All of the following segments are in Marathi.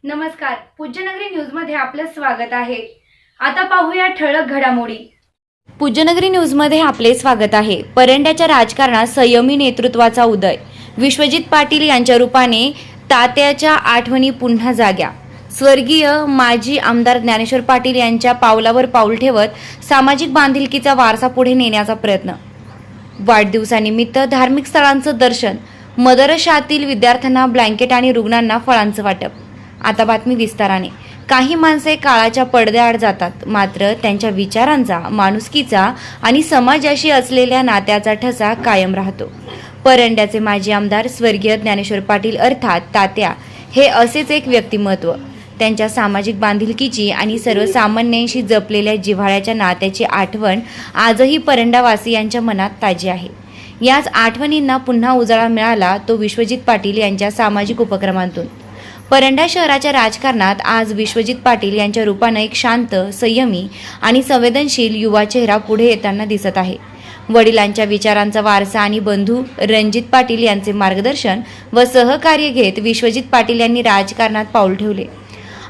नमस्कार, पूज्यनगरी न्यूज मध्ये आपलं स्वागत आहे। आता पाहूया ठळक घडामोडी। पूज्यनगरी न्यूज मध्ये आपले स्वागत आहे। परंड्याच्या राजकारणात संयमी नेतृत्वाचा उदय, विश्वजित पाटील यांच्या रूपाने तात्याच्या आठवणी पुन्हा जाग्या। स्वर्गीय माजी आमदार ज्ञानेश्वर पाटील यांच्या पावलावर पाऊल ठेवत सामाजिक बांधिलकीचा वारसा पुढे नेण्याचा प्रयत्न। वाढदिवसानिमित्त धार्मिक स्थळांचं दर्शन, मदरशातील विद्यार्थ्यांना ब्लँकेट आणि रुग्णांना फळांचं वाटप। आता बातमी विस्ताराने। काही माणसे काळाच्या पडद्याआड जातात, मात्र त्यांच्या विचारांचा, माणुसकीचा आणि समाजाशी असलेल्या नात्याचा ठसा कायम राहतो। परंड्याचे माजी आमदार स्वर्गीय ज्ञानेश्वर पाटील अर्थात तात्या हे असेच एक व्यक्तिमत्व। त्यांच्या सामाजिक बांधिलकीची आणि सर्वसामान्यांशी जपलेल्या जिव्हाळ्याच्या नात्याची आठवण आजही परंडावासियांच्या मनात ताजी आहे। याच आठवणींना पुन्हा उजाळा मिळाला तो विश्वजित पाटील यांच्या सामाजिक उपक्रमांतून। परंडा शहराच्या राजकारणात आज विश्वजित पाटील यांच्या रूपाने एक शांत, संयमी आणि संवेदनशील युवा चेहरा पुढे येताना दिसत आहे। वडिलांच्या विचारांचा वारसा आणि बंधू रणजित पाटील यांचे मार्गदर्शन व सहकार्य घेत विश्वजित पाटील यांनी राजकारणात पाऊल ठेवले।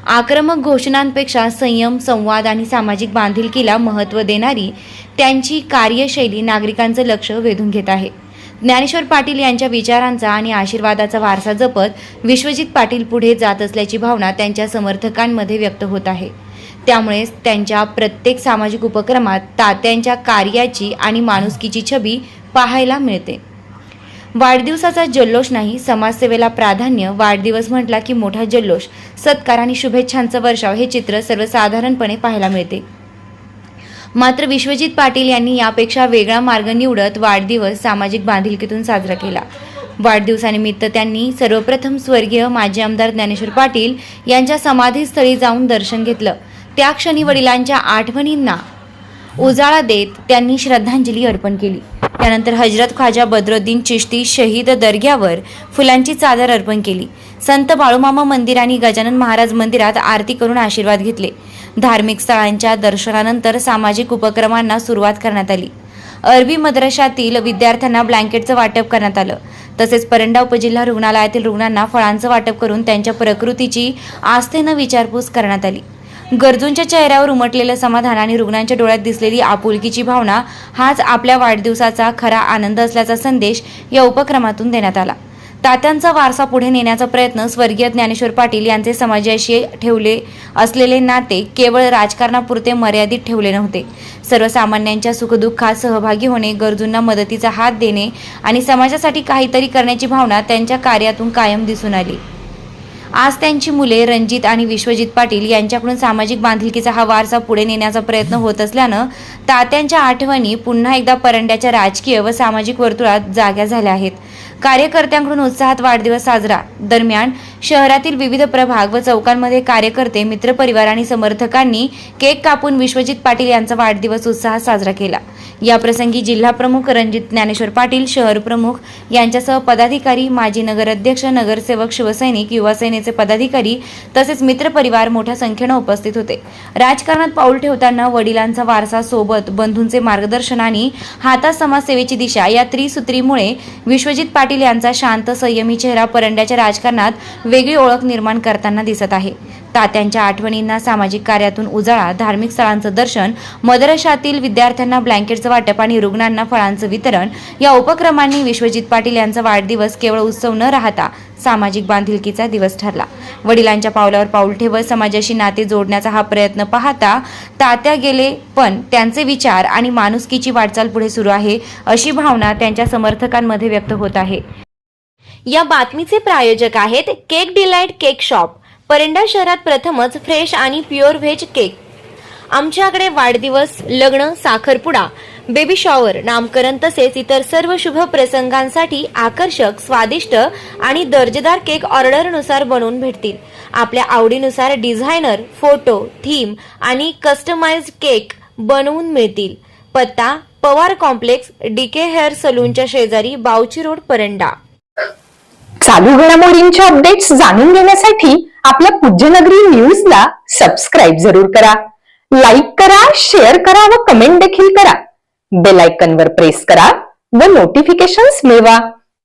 आक्रमक घोषणांपेक्षा संयम, संवाद आणि सामाजिक बांधिलकीला महत्त्व देणारी त्यांची कार्यशैली नागरिकांचं लक्ष वेधून घेत आहे। ज्ञानेश्वर पाटील यांच्या विचारांचा आणि आशीर्वादाचा वारसा जपत विश्वजित पाटील पुढे जात असल्याची भावना त्यांच्या समर्थकांमध्ये व्यक्त होत आहे। त्यामुळे त्यांच्या प्रत्येक सामाजिक उपक्रमात तात्यांच्या कार्याची आणि माणुसकीची छबी पाहायला मिळते। वाढदिवसाचा जल्लोष नाही, समाजसेवेला प्राधान्य। वाढदिवस म्हटला की मोठा जल्लोष, सत्कार आणि शुभेच्छांचं वर्षाव हे चित्र सर्वसाधारणपणे पाहायला मिळते। मात्र विश्वजित पाटील यांनी यापेक्षा वेगळा मार्ग निवडत वाढदिवस सामाजिक बांधिलकीतून साजरा केला। वाढदिवसानिमित्त त्यांनी सर्वप्रथम स्वर्गीय माजी आमदार ज्ञानेश्वर पाटील यांच्या समाधीस्थळी जाऊन दर्शन घेतलं। त्या क्षणी वडिलांच्या आठवणींना उजाळा देत त्यांनी श्रद्धांजली अर्पण केली। त्यानंतर हजरत ख्वाजा बद्रुद्दीन चिश्ती शहीद दर्ग्यावर फुलांची चादर अर्पण केली। संत बाळूमामा मंदिर आणि गजानन महाराज मंदिरात आरती करून आशीर्वाद घेतले। धार्मिक स्थळांच्या दर्शनानंतर सामाजिक उपक्रमांना सुरुवात करण्यात आली। अरबी मदरशातील विद्यार्थ्यांना ब्लँकेटचं वाटप करण्यात आलं। तसेच परंडा उपजिल्हा रुग्णालयातील रुग्णांना फळांचं वाटप करून त्यांच्या प्रकृतीची आस्थेनं विचारपूस करण्यात आली। गरजूंच्या चेहऱ्यावर उमटलेलं समाधान आणि रुग्णांच्या डोळ्यात दिसलेली आपुलकीची भावना हाच आपल्या वाढदिवसाचा खरा आनंद असल्याचा संदेश या उपक्रमातून देण्यात आला। तात्यांचा वारसा पुढे नेण्याचा प्रयत्न, स्वर्गीय ज्ञानेश्वर पाटील यांचे समाजाशी ठेवले असलेले नाते केवळ राजकारणापुरते मर्यादित ठेवले नव्हते। सर्वसामान्यांच्या सुखदुःखात सहभागी होणे, गरजूंना मदतीचा हात देणे आणि समाजासाठी काहीतरी करण्याची भावना त्यांच्या कार्यातून कायम दिसून आली। आज त्यांची मुले रणजित आणि विश्वजित पाटील यांच्याकडून सामाजिक बांधिलकीचा हा वारसा पुढे नेण्याचा प्रयत्न होत असल्यानं तात्यांच्या आठवणी पुन्हा एकदा परंड्याच्या राजकीय व सामाजिक वर्तुळात जाग्या झाल्या आहेत। कार्यकर्त्यांकडून उत्साहात वाढदिवस साजरा दरम्यान शहरातील विविध प्रभाग व चौकांमध्ये कार्यकर्ते, मित्रपरिवार आणि समर्थकांनी केक कापून विश्वजित पाटील यांचा वाढदिवस उत्साहात साजरा केला। या प्रसंगी जिल्हा प्रमुख रणजित ज्ञानेश्वर पाटील, शहर प्रमुख यांच्यासह पदाधिकारी, माजी नगराध्यक्ष, नगरसेवक, शिवसैनिक, युवा सेनेचे पदाधिकारी तसेच मित्रपरिवार मोठ्या संख्येने उपस्थित होते। राजकारणात पाऊल ठेवताना वडिलांचा वारसा सोबत बंधूंचे मार्गदर्शन आणि हातात समाजसेवेची दिशा या त्रिसूत्रीमुळे विश्वजित पाटील यांचा शांत, संयमी चेहरा परंड्याच्या राजकारणात वेगळी ओळख निर्माण करताना दिसत आहे। तात्यांच्या आठवणींना सामाजिक कार्यातून उजाळा, धार्मिक स्थळांचं दर्शन, मदरशातील विद्यार्थ्यांना ब्लँकेटचं वाटप आणि रुग्णांना फळांचं वितरण या उपक्रमांनी विश्वजित पाटील यांचा वाढदिवस केवळ उत्सव न राहता सामाजिक बांधिलकीचा दिवस ठरला। वडिलांच्या पावलावर पाऊल ठेवत समाजाशी नाते जोडण्याचा हा प्रयत्न पाहता तात्या गेले, पण त्यांचे विचार आणि माणुसकीची वाटचाल पुढे सुरू आहे, अशी भावना त्यांच्या समर्थकांमध्ये व्यक्त होत आहे। या बातमीचे प्रायोजक आहेत cake delight cake shop. Paranda शहरात प्रथमच फ्रेश आणि प्युअर व्हेज केक। आमच्याकडे वाढदिवस, लग्न, साखरपुडा, बेबी शॉवर, नामकरण तसेच इतर सर्व शुभ प्रसंगांसाठी आकर्षक, स्वादिष्ट आणि दर्जेदार केक ऑर्डरनुसार बनवून भेटतील। आपल्या आवडीनुसार डिझायनर, फोटो, थीम आणि कस्टमाइज्ड केक बनवून मिळतील। पत्ता पवार कॉम्प्लेक्स, डीके हेअर सलूनच्या शेजारी, बावची रोड, परंडा। चालू घडामोडींचे अपडेट्स जाणून घेण्यासाठी आपल्या पूज्यनगरी न्यूजला सबस्क्राईब जरूर करा, लाईक करा, शेअर करा व कमेंट देखील करा। बेल आयकॉनवर प्रेस करा व नोटिफिकेशन्स मिळवा।